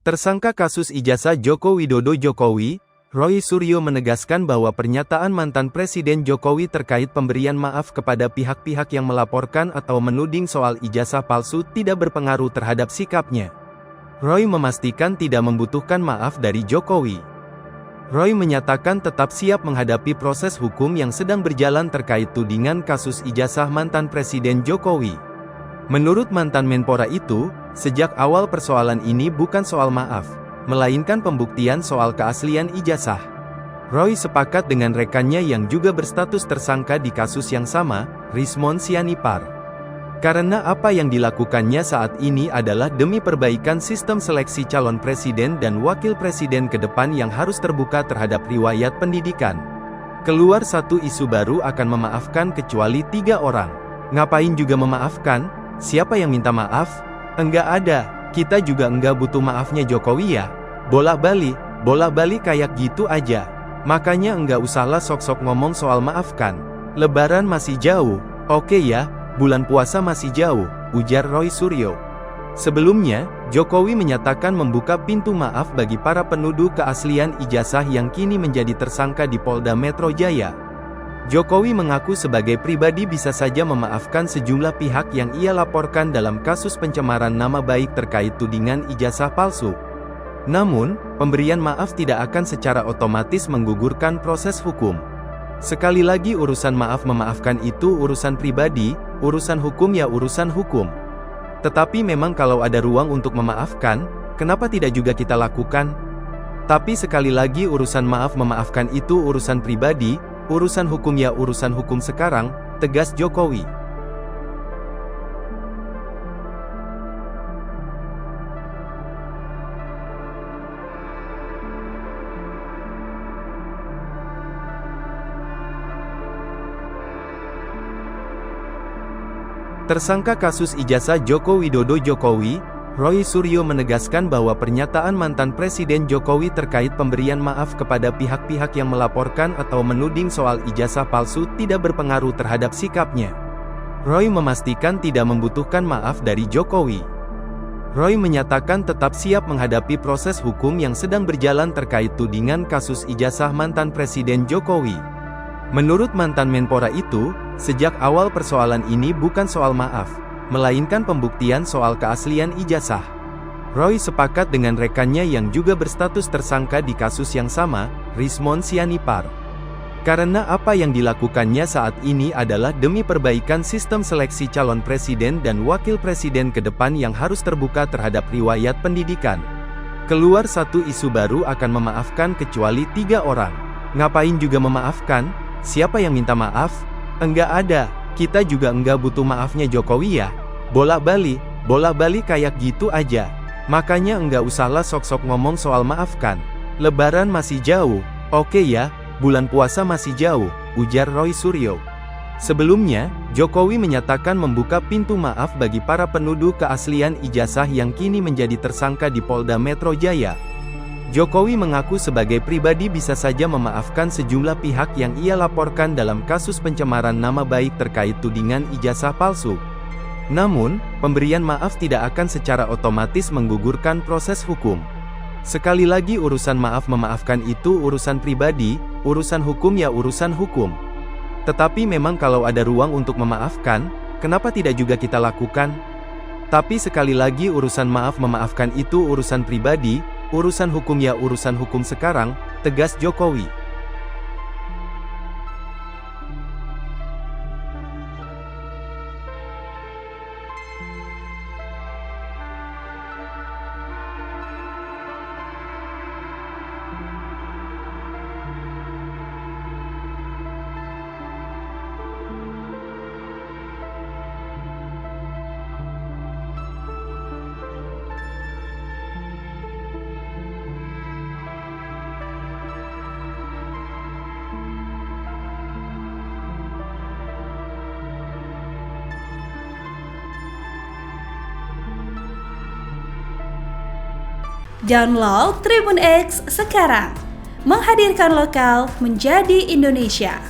Tersangka kasus ijazah Joko Widodo Jokowi, Roy Suryo menegaskan bahwa pernyataan mantan Presiden Jokowi terkait pemberian maaf kepada pihak-pihak yang melaporkan atau menuding soal ijazah palsu tidak berpengaruh terhadap sikapnya. Roy memastikan tidak membutuhkan maaf dari Jokowi. Roy menyatakan tetap siap menghadapi proses hukum yang sedang berjalan terkait tudingan kasus ijazah mantan Presiden Jokowi. Menurut mantan Menpora itu, sejak awal persoalan ini bukan soal maaf, melainkan pembuktian soal keaslian ijazah. Roy sepakat dengan rekannya yang juga berstatus tersangka di kasus yang sama, Rismon Sianipar. Karena apa yang dilakukannya saat ini adalah demi perbaikan sistem seleksi calon presiden dan wakil presiden ke depan yang harus terbuka terhadap riwayat pendidikan. Keluar satu isu baru akan memaafkan kecuali 3 orang. Ngapain juga memaafkan? Siapa yang minta maaf? Enggak ada, kita juga enggak butuh maafnya Jokowi ya. Bolak-balik kayak gitu aja. Makanya enggak usahlah sok-sok ngomong soal maafkan. Lebaran masih jauh, oke ya, bulan puasa masih jauh, ujar Roy Suryo. Sebelumnya, Jokowi menyatakan membuka pintu maaf bagi para penuduh keaslian ijazah yang kini menjadi tersangka di Polda Metro Jaya. Jokowi mengaku sebagai pribadi bisa saja memaafkan sejumlah pihak yang ia laporkan dalam kasus pencemaran nama baik terkait tudingan ijazah palsu. Namun, pemberian maaf tidak akan secara otomatis menggugurkan proses hukum. Sekali lagi urusan maaf memaafkan itu urusan pribadi, urusan hukum ya urusan hukum. Tetapi memang kalau ada ruang untuk memaafkan, kenapa tidak juga kita lakukan? Tapi sekali lagi urusan maaf memaafkan itu urusan pribadi, urusan hukum ya urusan hukum sekarang, tegas Jokowi. Tersangka kasus ijazah Joko Widodo Jokowi, Roy Suryo menegaskan bahwa pernyataan mantan Presiden Jokowi terkait pemberian maaf kepada pihak-pihak yang melaporkan atau menuding soal ijazah palsu tidak berpengaruh terhadap sikapnya. Roy memastikan tidak membutuhkan maaf dari Jokowi. Roy menyatakan tetap siap menghadapi proses hukum yang sedang berjalan terkait tudingan kasus ijazah mantan Presiden Jokowi. Menurut mantan Menpora itu, sejak awal persoalan ini bukan soal maaf, melainkan pembuktian soal keaslian ijazah. Roy sepakat dengan rekannya yang juga berstatus tersangka di kasus yang sama, Rismon Sianipar. Karena apa yang dilakukannya saat ini adalah demi perbaikan sistem seleksi calon presiden dan wakil presiden ke depan yang harus terbuka terhadap riwayat pendidikan. Keluar satu isu baru akan memaafkan kecuali 3 orang. Ngapain juga memaafkan? Siapa yang minta maaf? Enggak ada, kita juga enggak butuh maafnya Jokowi ya. Bolak-balik kayak gitu aja. Makanya enggak usahlah sok-sok ngomong soal maafkan. Lebaran masih jauh, oke ya, bulan puasa masih jauh, ujar Roy Suryo. Sebelumnya, Jokowi menyatakan membuka pintu maaf bagi para penuduh keaslian ijazah yang kini menjadi tersangka di Polda Metro Jaya. Jokowi mengaku sebagai pribadi bisa saja memaafkan sejumlah pihak yang ia laporkan dalam kasus pencemaran nama baik terkait tudingan ijazah palsu. Namun, pemberian maaf tidak akan secara otomatis menggugurkan proses hukum. Sekali lagi urusan maaf memaafkan itu urusan pribadi, urusan hukum ya urusan hukum. Tetapi memang kalau ada ruang untuk memaafkan, kenapa tidak juga kita lakukan? Tapi sekali lagi urusan maaf memaafkan itu urusan pribadi, urusan hukum ya urusan hukum sekarang, tegas Jokowi. Download Tribun X sekarang, menghadirkan lokal menjadi Indonesia.